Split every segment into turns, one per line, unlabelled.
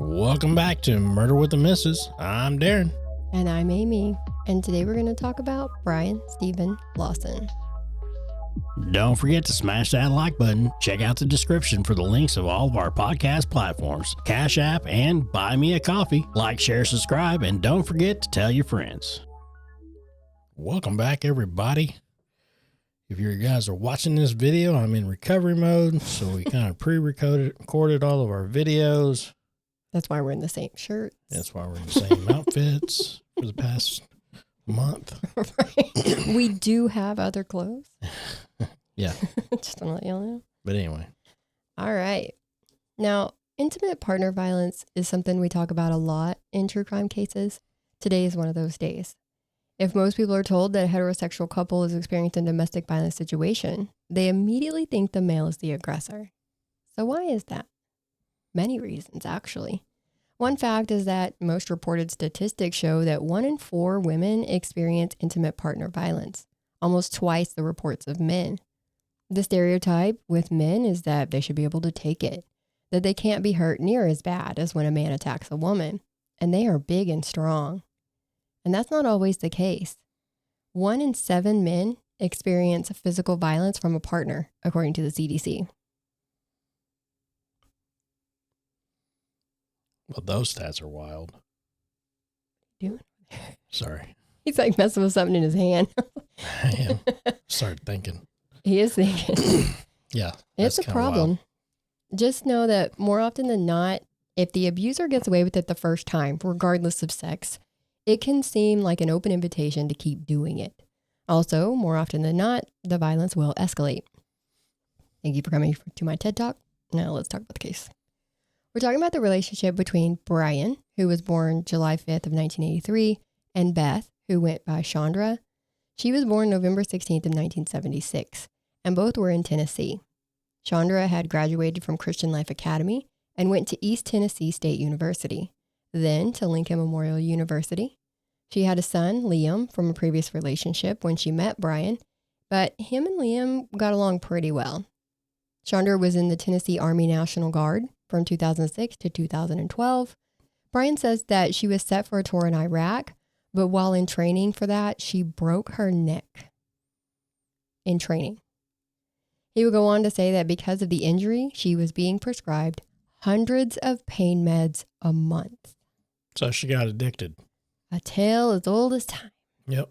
Welcome back to Murder with the Missus. I'm Darren.
And I'm Amy. And today we're going to talk about Bryan Steven Lawson.
Don't forget to smash that like button. Check out the description for the links of all of our podcast platforms, CashApp, and Buy Me a Coffee. Like, share, subscribe, and don't forget to tell your friends. Welcome back, everybody. If you guys are watching this video, I'm in recovery mode, so we kind of pre-recorded all of our videos.
That's why we're in the same shirts.
That's why we're in the same outfits for the past month.
Right. We do have other clothes.
Yeah.
Just to let you know.
But anyway.
All right. Now, intimate partner violence is something we talk about a lot in true crime cases. Today is one of those days. If most people are told that a heterosexual couple is experiencing a domestic violence situation, they immediately think the male is the aggressor. So why is that? Many reasons, actually. One fact is that most reported statistics show that 1 in 4 women experience intimate partner violence, almost twice the reports of men. The stereotype with men is that they should be able to take it, that they can't be hurt near as bad as when a man attacks a woman, and they are big and strong. And that's not always the case. 1 in 7 men experience physical violence from a partner, according to the CDC.
Well, those stats are wild.
Doing?
Sorry.
He's like messing with something in his hand.
I am. Started thinking.
He is thinking.
Yeah.
It's a problem. Wild. Just know that more often than not, if the abuser gets away with it the first time, regardless of sex, it can seem like an open invitation to keep doing it. Also, more often than not, the violence will escalate. Thank you for coming to my TED Talk. Now let's talk about the case. We're talking about the relationship between Bryan, who was born July 5th of 1983, and Beth, who went by Chandra. She was born November 16th of 1976, and both were in Tennessee. Chandra had graduated from Christian Life Academy and went to East Tennessee State University, then to Lincoln Memorial University. She had a son, Liam, from a previous relationship when she met Bryan, but him and Liam got along pretty well. Chandra was in the Tennessee Army National Guard from 2006 to 2012. Bryan says that she was set for a tour in Iraq, but while in training for that, she broke her neck in training. He would go on to say that because of the injury, she was being prescribed hundreds of pain meds a month.
So she got addicted.
A tale as old as time.
Yep.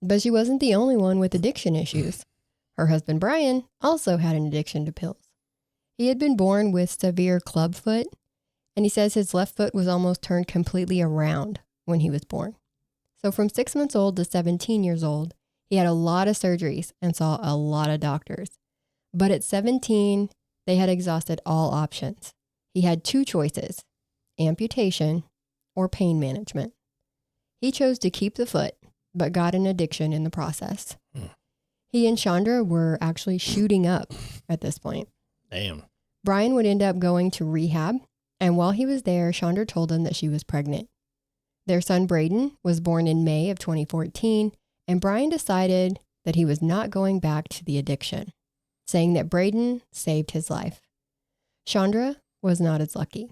But she wasn't the only one with addiction issues. Her husband, Bryan, also had an addiction to pills. He had been born with severe clubfoot, and he says his left foot was almost turned completely around when he was born. So from 6 months old to 17 years old, he had a lot of surgeries and saw a lot of doctors. But at 17, they had exhausted all options. He had 2 choices, amputation or pain management. He chose to keep the foot, but got an addiction in the process. He and Chandra were actually shooting up at this point.
Damn.
Bryan would end up going to rehab, and while he was there, Chandra told him that she was pregnant. Their son, Braden, was born in May of 2014, and Bryan decided that he was not going back to the addiction, saying that Braden saved his life. Chandra was not as lucky.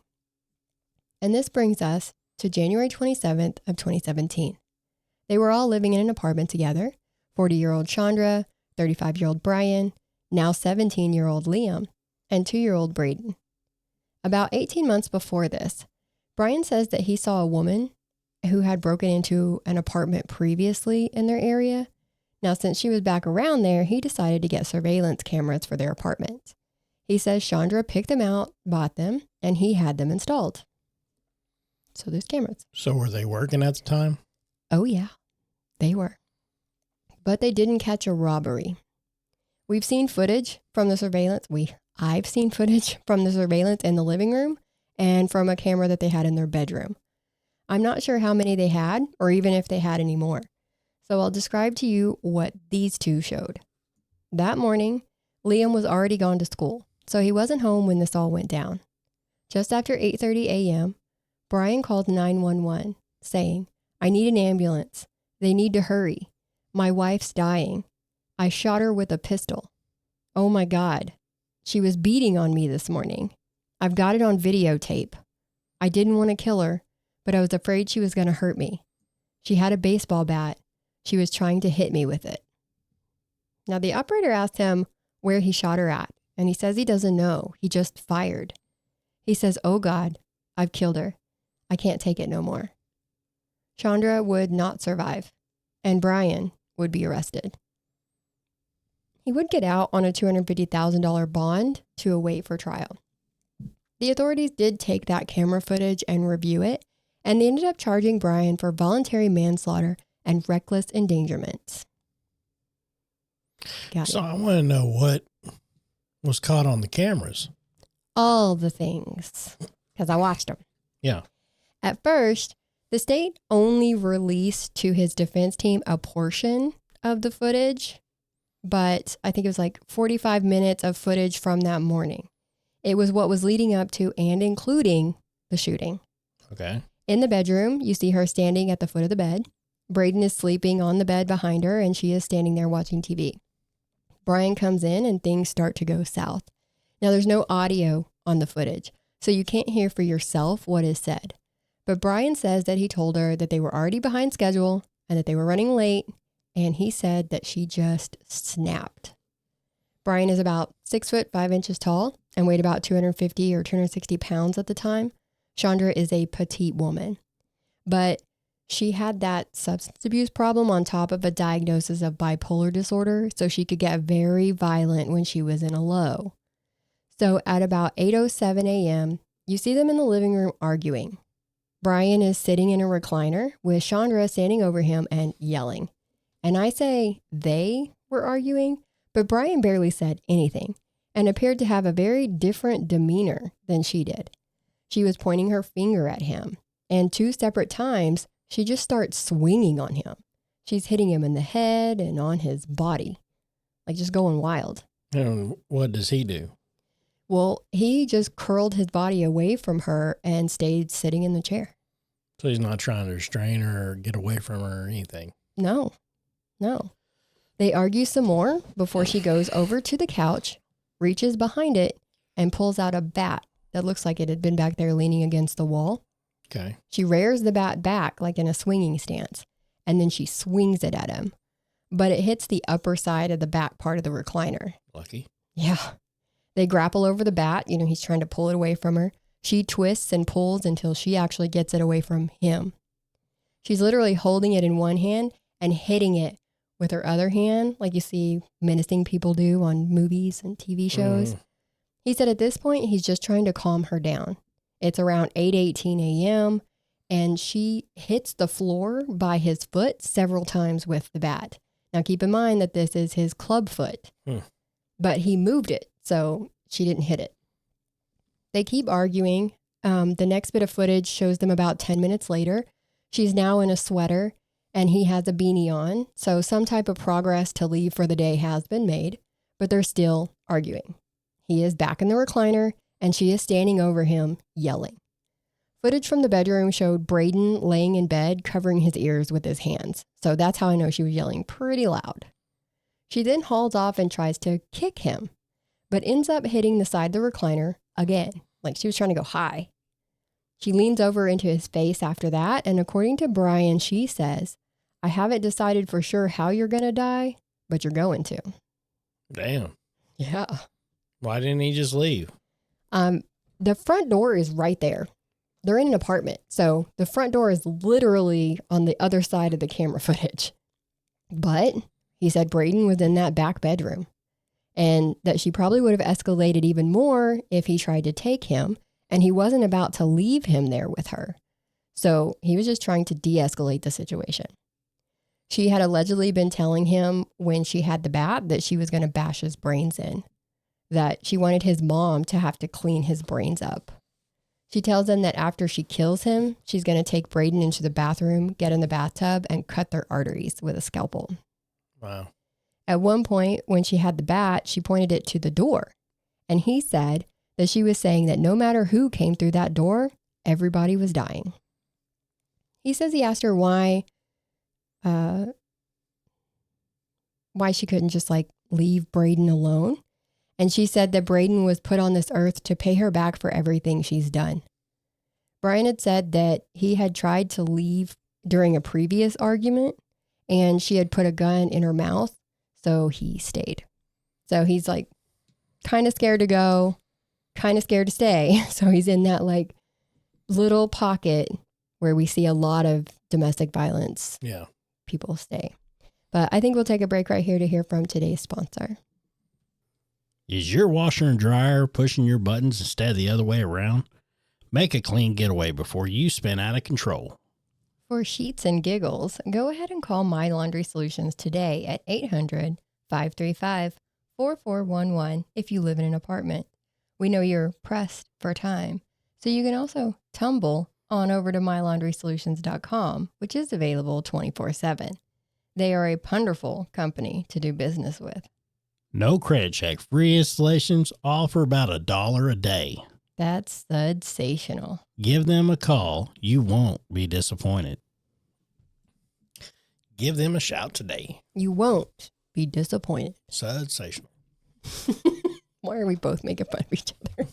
And this brings us to January 27th of 2017. They were all living in an apartment together, 40-year-old Chandra, 35-year-old Bryan, now 17-year-old Liam, and 2-year-old Braden. About 18 months before this, Bryan says that he saw a woman who had broken into an apartment previously in their area. Now, since she was back around there, he decided to get surveillance cameras for their apartment. He says Chandra picked them out, bought them, and he had them installed. So there's cameras.
So were they working at the time?
Oh, yeah, they were. But they didn't catch a robbery. We've seen footage from the surveillance. I've seen footage from the surveillance in the living room and from a camera that they had in their bedroom. I'm not sure how many they had or even if they had any more. So I'll describe to you what these 2 showed. That morning, Liam was already gone to school, so he wasn't home when this all went down. Just after 8:30 a.m., Bryan called 911 saying, "I need an ambulance. They need to hurry. My wife's dying. I shot her with a pistol. Oh my God. She was beating on me this morning. I've got it on videotape. I didn't want to kill her, but I was afraid she was going to hurt me. She had a baseball bat. She was trying to hit me with it. Now, the operator asked him where he shot her at, and he says he doesn't know. He just fired. He says, "Oh God, I've killed her. I can't take it no more." Chandra would not survive, and Bryan would be arrested. He would get out on a $250,000 bond to await for trial. The authorities did take that camera footage and review it, and they ended up charging Bryan for voluntary manslaughter and reckless endangerment.
So I want to know what was caught on the cameras.
All the things, because I watched them.
Yeah.
At first, the state only released to his defense team a portion of the footage, but I think it was like 45 minutes of footage from that morning. It was what was leading up to and including the shooting.
Okay.
In the bedroom, you see her standing at the foot of the bed. Braden is sleeping on the bed behind her, and she is standing there watching TV. Bryan comes in, and things start to go south. Now, there's no audio on the footage, so you can't hear for yourself what is said. But Bryan says that he told her that they were already behind schedule and that they were running late, and he said that she just snapped. Bryan is about 6'5" tall and weighed about 250 or 260 pounds at the time. Chandra is a petite woman, but she had that substance abuse problem on top of a diagnosis of bipolar disorder, so she could get very violent when she was in a low. So at about 8:07 a.m., you see them in the living room arguing. Bryan is sitting in a recliner with Chandra standing over him and yelling. And I say they were arguing, but Bryan barely said anything and appeared to have a very different demeanor than she did. She was pointing her finger at him, and 2 separate times, she just starts swinging on him. She's hitting him in the head and on his body, like just going wild.
And what does he do?
Well, he just curled his body away from her and stayed sitting in the chair.
So he's not trying to restrain her or get away from her or anything?
No. They argue some more before she goes over to the couch, reaches behind it, and pulls out a bat that looks like it had been back there leaning against the wall.
Okay.
She rears the bat back like in a swinging stance, and then she swings it at him. But it hits the upper side of the back part of the recliner.
Lucky.
Yeah. They grapple over the bat. He's trying to pull it away from her. She twists and pulls until she actually gets it away from him. She's literally holding it in one hand and hitting it with her other hand, like you see menacing people do on movies and TV shows. He said at this point, he's just trying to calm her down. It's around 8:18 a.m., and she hits the floor by his foot several times with the bat. Now, keep in mind that this is his club foot, but he moved it, so she didn't hit it. They keep arguing. The next bit of footage shows them about 10 minutes later. She's now in a sweater, and he has a beanie on, so some type of progress to leave for the day has been made, but they're still arguing. He is back in the recliner, and she is standing over him, yelling. Footage from the bedroom showed Braden laying in bed, covering his ears with his hands. So that's how I know she was yelling pretty loud. She then hauls off and tries to kick him, but ends up hitting the side of the recliner again, like she was trying to go high. She leans over into his face after that, and according to Bryan, she says, "I haven't decided for sure how you're going to die, but you're going to."
Damn.
Yeah.
Why didn't he just leave?
The front door is right there. They're in an apartment, so the front door is literally on the other side of the camera footage. But he said Braden was in that back bedroom, and that she probably would have escalated even more if he tried to take him, and he wasn't about to leave him there with her. So he was just trying to de-escalate the situation. She had allegedly been telling him when she had the bat that she was going to bash his brains in, that she wanted his mom to have to clean his brains up. She tells him that after she kills him, she's going to take Braden into the bathroom, get in the bathtub, and cut their arteries with a scalpel.
Wow.
At one point, when she had the bat, she pointed it to the door. And he said that she was saying that no matter who came through that door, everybody was dying. He says he asked her why she couldn't just leave Braden alone. And she said that Braden was put on this earth to pay her back for everything she's done. Bryan had said that he had tried to leave during a previous argument and she had put a gun in her mouth, so he stayed. So he's like kind of scared to go, kind of scared to stay. So he's in that like little pocket where we see a lot of domestic violence.
Yeah.
People stay. But I think we'll take a break right here to hear from today's sponsor.
Is your washer and dryer pushing your buttons instead of the other way around? Make a clean getaway before you spin out of control.
For sheets and giggles, go ahead and call My Laundry Solutions today at 800-535-4411 if you live in an apartment. We know you're pressed for time, so you can also tumble on over to mylaundrysolutions.com, which is available 24/7. They are a wonderful company to do business with.
No credit check, free installations, all for about $1 a day.
That's sensational.
Give them a call. You won't be disappointed.
Give them a shout today.
You won't be disappointed.
Sensational.
Why are we both making fun of each other?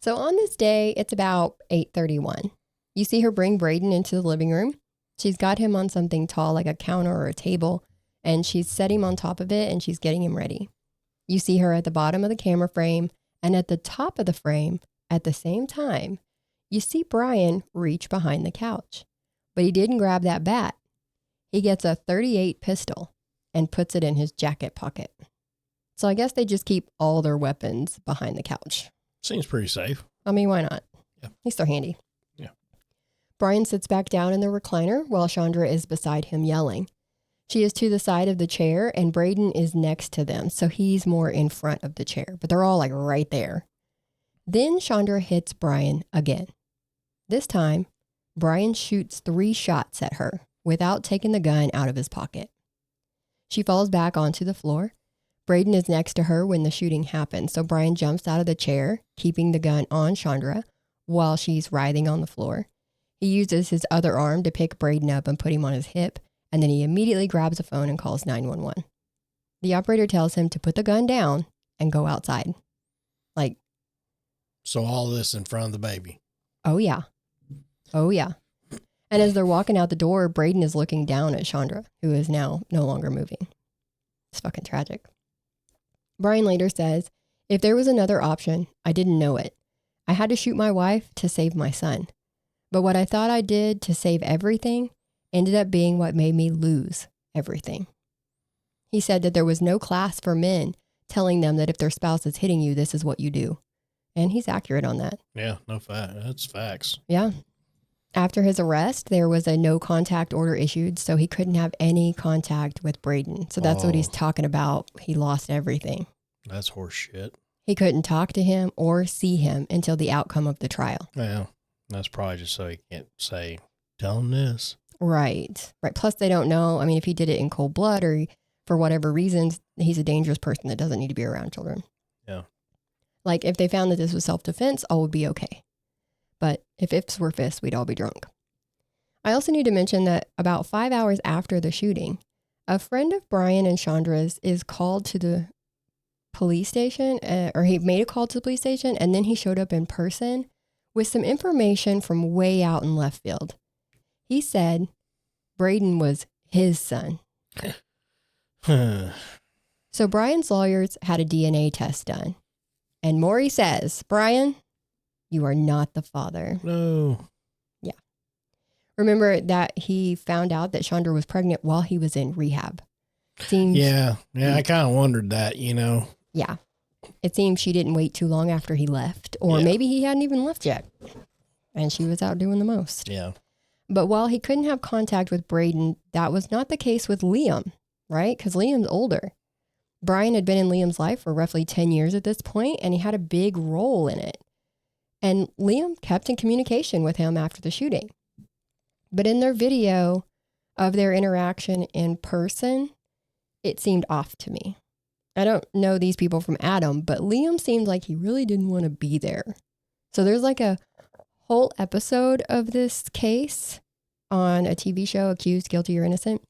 So on this day, it's about 8:31. You see her bring Braden into the living room. She's got him on something tall like a counter or a table, and she's set him on top of it and she's getting him ready. You see her at the bottom of the camera frame, and at the top of the frame, at the same time, you see Bryan reach behind the couch. But he didn't grab that bat. He gets a .38 pistol and puts it in his jacket pocket. So I guess they just keep all their weapons behind the couch.
Seems pretty safe.
I mean, why not?
Yeah.
At least they're handy.
Yeah.
Bryan sits back down in the recliner while Chandra is beside him yelling. She is to the side of the chair and Braden is next to them, so he's more in front of the chair, but they're all like right there. Then Chandra hits Bryan again. This time, Bryan shoots 3 shots at her without taking the gun out of his pocket. She falls back onto the floor. Braden is next to her when the shooting happens, so Bryan jumps out of the chair, keeping the gun on Chandra while she's writhing on the floor. He uses his other arm to pick Braden up and put him on his hip, and then he immediately grabs a phone and calls 911. The operator tells him to put the gun down and go outside. Like,
So all this in front of the baby.
oh yeah. Oh yeah. And as they're walking out the door, Braden is looking down at Chandra, who is now no longer moving. It's fucking tragic. Bryan later says, if there was another option, I didn't know it. I had to shoot my wife to save my son. But what I thought I did to save everything ended up being what made me lose everything. He said that there was no class for men telling them that if their spouse is hitting you, this is what you do. And he's accurate on that.
Yeah, no fact. That's facts.
Yeah. After his arrest, there was a no contact order issued, so he couldn't have any contact with Braden. So that's what he's talking about. He lost everything.
That's horse shit.
He couldn't talk to him or see him until the outcome of the trial.
Yeah, that's probably just so he can't say, tell him this.
Right. Right. Plus, they don't know. I mean, if he did it in cold blood or for whatever reasons, he's a dangerous person that doesn't need to be around children.
Yeah.
Like, if they found that this was self-defense, all would be okay. But if ifs were fists, we'd all be drunk. I also need to mention that about 5 hours after the shooting, a friend of Bryan and Chandra's is called to the police station, or he made a call to the police station, and then he showed up in person with some information from way out in left field. He said Braden was his son. So Bryan's lawyers had a DNA test done. And Maury says, Bryan, you are not the father.
No.
Yeah. Remember that he found out that Chandra was pregnant while he was in rehab.
Yeah, I kind of wondered that, you know.
Yeah. It seems she didn't wait too long after he left, or maybe he hadn't even left yet. And she was out doing the most.
Yeah.
But while he couldn't have contact with Braden, that was not the case with Liam, right? Because Liam's older. Bryan had been in Liam's life for roughly 10 years at this point, and he had a big role in it. And Liam kept in communication with him after the shooting. But in their video of their interaction in person, it seemed off to me. I don't know these people from Adam, but Liam seemed like he really didn't want to be there. So there's like a whole episode of this case on a TV show, Accused, Guilty, or Innocent.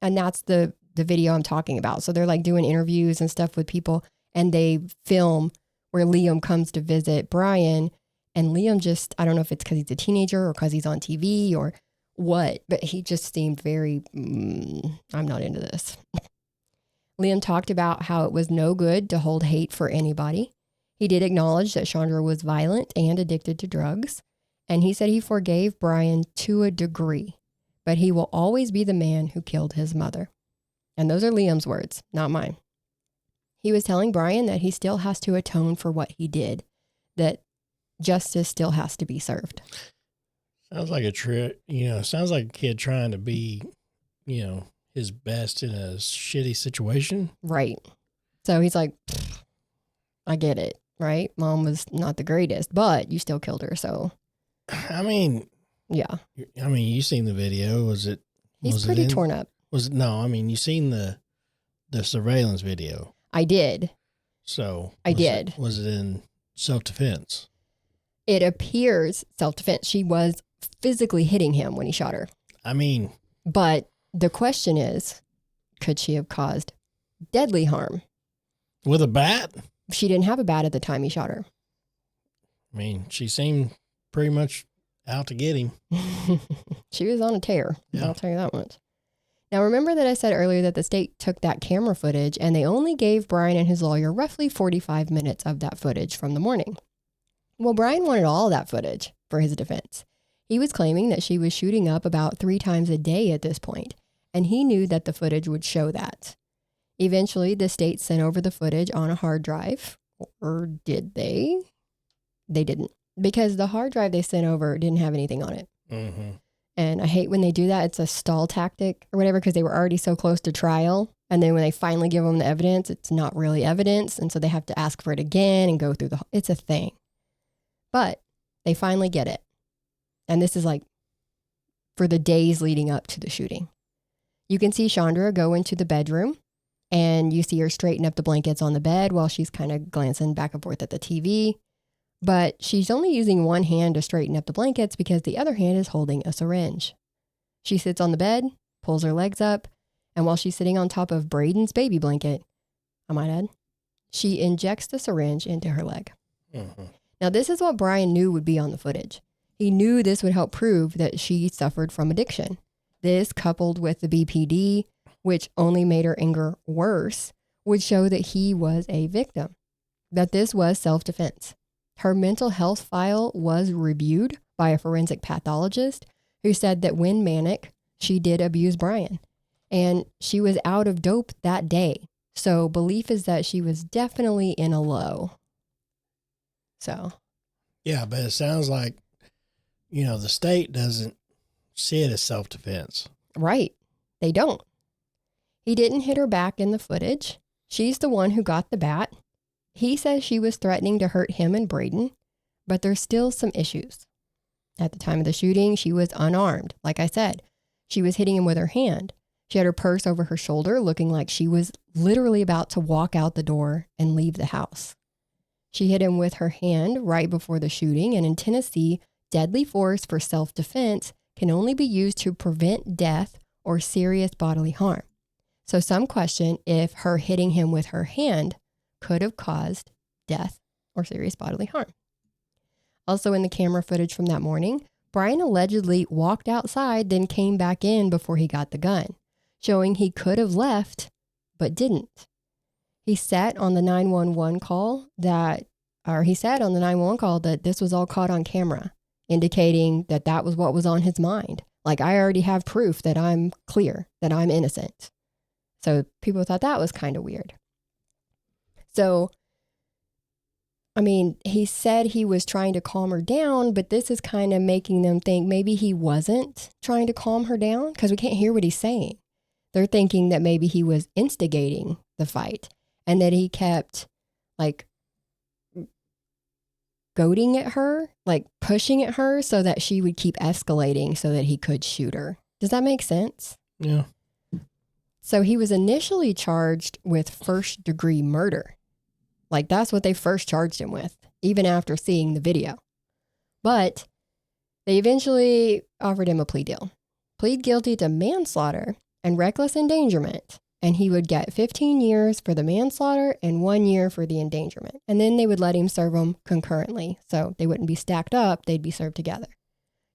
And that's the video I'm talking about. So they're like doing interviews and stuff with people, and they film where Liam comes to visit Bryan, And Liam just, I don't know if it's because he's a teenager or because he's on TV or what, but he just seemed very, I'm not into this. Liam talked about how it was no good to hold hate for anybody. He did acknowledge that Chandra was violent and addicted to drugs. And he said he forgave Bryan to a degree, but he will always be the man who killed his mother. And those are Liam's words, not mine. He was telling Bryan that he still has to atone for what he did, that justice still has to be served.
Sounds like sounds like a kid trying to be, his best in a shitty situation.
Right. So he's like, I get it, right? Mom was not the greatest, but you still killed her. So,
I mean,
yeah.
You seen the video.
He's pretty torn up.
You seen the surveillance video.
I did.
So
I did.
Was it in self-defense?
It appears self-defense. She was physically hitting him when he shot her. But the question is, could she have caused deadly harm?
With a bat?
She didn't have a bat at the time he shot her.
She seemed pretty much out to get him.
She was on a tear.
Yeah.
I'll tell you that much. Now, remember that I said earlier that the state took that camera footage and they only gave Bryan and his lawyer roughly 45 minutes of that footage from the morning. Well, Bryan wanted all that footage for his defense. He was claiming that she was shooting up about 3 times a day at this point, and he knew that the footage would show that. Eventually, the state sent over the footage on a hard drive, or did they? They didn't, because the hard drive they sent over didn't have anything on it.
Mm-hmm.
And I hate when they do that. It's a stall tactic or whatever, because they were already so close to trial. And then when they finally give them the evidence, it's not really evidence. And so they have to ask for it again and go through it's a thing. But they finally get it. And this is like for the days leading up to the shooting. You can see Chandra go into the bedroom and you see her straighten up the blankets on the bed while she's kind of glancing back and forth at the TV. But she's only using one hand to straighten up the blankets because the other hand is holding a syringe. She sits on the bed, pulls her legs up, and while she's sitting on top of Braden's baby blanket, I might add, she injects the syringe into her leg.
Mm-hmm.
Now, this is what Bryan knew would be on the footage. He knew this would help prove that she suffered from addiction. This, coupled with the BPD, which only made her anger worse, would show that he was a victim, that this was self-defense. Her mental health file was reviewed by a forensic pathologist who said that when manic, she did abuse Bryan. And she was out of dope that day. So belief is that she was definitely in a low. So.
Yeah, but it sounds like, the state doesn't see it as self-defense.
Right. They don't. He didn't hit her back in the footage. She's the one who got the bat. He says she was threatening to hurt him and Braden, but there's still some issues. At the time of the shooting, she was unarmed. Like I said, she was hitting him with her hand. She had her purse over her shoulder, looking like she was literally about to walk out the door and leave the house. She hit him with her hand right before the shooting, and in Tennessee, deadly force for self-defense can only be used to prevent death or serious bodily harm. So some question if her hitting him with her hand could have caused death or serious bodily harm. Also in the camera footage from that morning, Bryan allegedly walked outside, then came back in before he got the gun, showing he could have left, but didn't. He said on the 911 call that this was all caught on camera, indicating that that was what was on his mind. Like, I already have proof that I'm clear, that I'm innocent. So people thought that was kind of weird. So, he said he was trying to calm her down, but this is kind of making them think maybe he wasn't trying to calm her down because we can't hear what he's saying. They're thinking that maybe he was instigating the fight and that he kept goading at her, pushing at her so that she would keep escalating so that he could shoot her. Does that make sense?
Yeah.
So he was initially charged with first-degree murder. That's what they first charged him with, even after seeing the video. But they eventually offered him a plea deal. Plead guilty to manslaughter and reckless endangerment and he would get 15 years for the manslaughter and 1 year for the endangerment. And then they would let him serve them concurrently. So they wouldn't be stacked up, they'd be served together.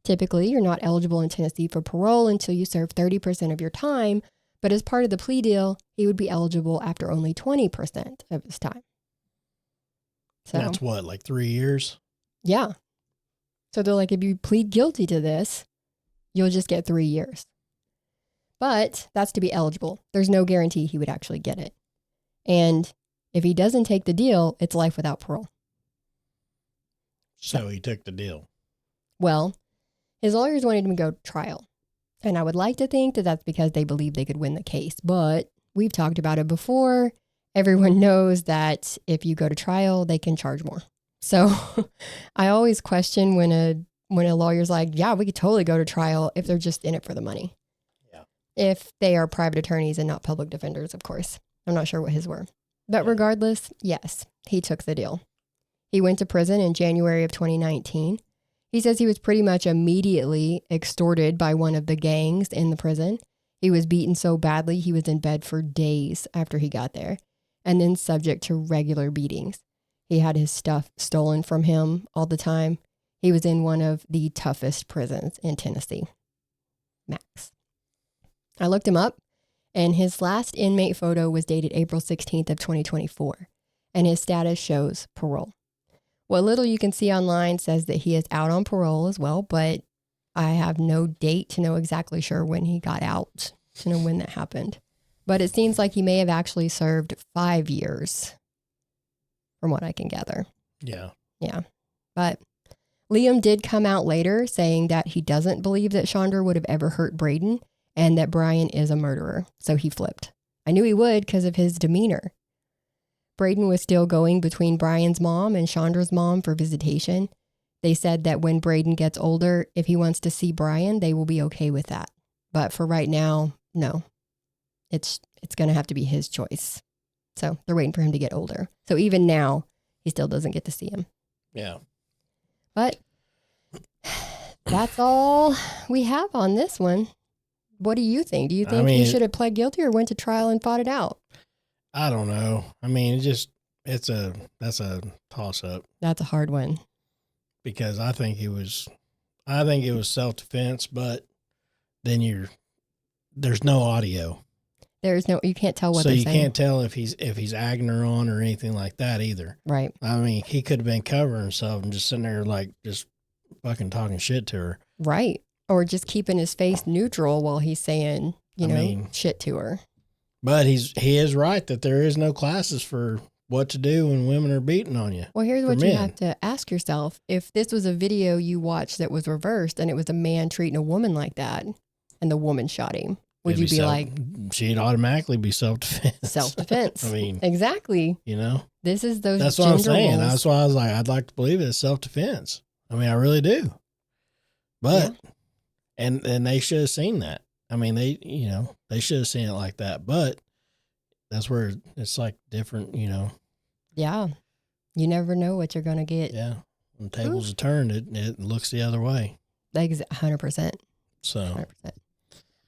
Typically, you're not eligible in Tennessee for parole until you serve 30% of your time, but as part of the plea deal, he would be eligible after only 20% of his time. So
that's what, like 3 years?
Yeah. So they're like, if you plead guilty to this, you'll just get 3 years. But that's to be eligible. There's no guarantee he would actually get it. And if he doesn't take the deal, it's life without parole.
So he took the deal.
Well, his lawyers wanted him to go to trial. And I would like to think that that's because they believed they could win the case. But we've talked about it before. Everyone knows that if you go to trial, they can charge more. So I always question when a lawyer's like, yeah, we could totally go to trial if they're just in it for the money. Yeah. If they are private attorneys and not public defenders, of course. I'm not sure what his were. But regardless, yes, he took the deal. He went to prison in January of 2019. He says he was pretty much immediately extorted by one of the gangs in the prison. He was beaten so badly he was in bed for days after he got there, and then subject to regular beatings. He had his stuff stolen from him all the time. He was in one of the toughest prisons in Tennessee. Max. I looked him up, and his last inmate photo was dated April 16th of 2024, and his status shows parole. What little you can see online says that he is out on parole as well, but I have no date to know exactly sure when he got out, to know when that happened. But it seems like he may have actually served 5 years, from what I can gather.
Yeah.
Yeah. But Liam did come out later saying that he doesn't believe that Chandra would have ever hurt Braden and that Bryan is a murderer. So he flipped. I knew he would because of his demeanor. Braden was still going between Bryan's mom and Chandra's mom for visitation. They said that when Braden gets older, if he wants to see Bryan, they will be okay with that. But for right now, no. It's going to have to be his choice. So they're waiting for him to get older. So even now, he still doesn't get to see him.
Yeah.
But that's all we have on this one. What do you think? Do you think he should have pled guilty or went to trial and fought it out?
I don't know. I mean, that's a toss up.
That's a hard one.
Because I think it was self-defense, but then there's no audio.
You can't tell what they're saying. So
you can't tell if he's agging her on or anything like that either.
Right.
I mean, he could have been covering himself and just sitting there like just fucking talking shit to her.
Right. Or just keeping his face neutral while he's saying, shit to her.
But he is right that there is no classes for what to do when women are beating on you.
Well, here's what you have to ask yourself. If this was a video you watched that was reversed and it was a man treating a woman like that and the woman shot him, would you be like...
She'd automatically be self-defense.
Self-defense.
I mean...
Exactly. This is those
That's what I'm saying. That's why I was like, I'd like to believe it's self-defense. I mean, I really do. But... Yeah. And they should have seen that. I mean, they should have seen it like that. But that's where it's like different,
Yeah. You never know what you're going to get.
Yeah. When tables are turned, it looks the other way.
100%.
So.
100%.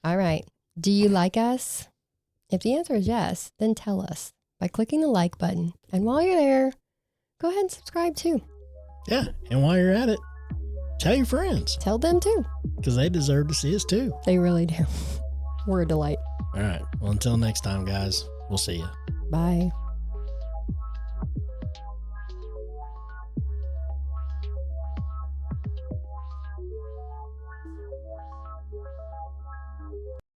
All right. Do you like us? If the answer is yes, then tell us by clicking the like button. And while you're there, go ahead and subscribe too.
Yeah. And while you're at it, tell your friends.
Tell them too.
Because they deserve to see us too.
They really do. We're a delight.
All right. Well, until next time, guys, we'll see you.
Bye.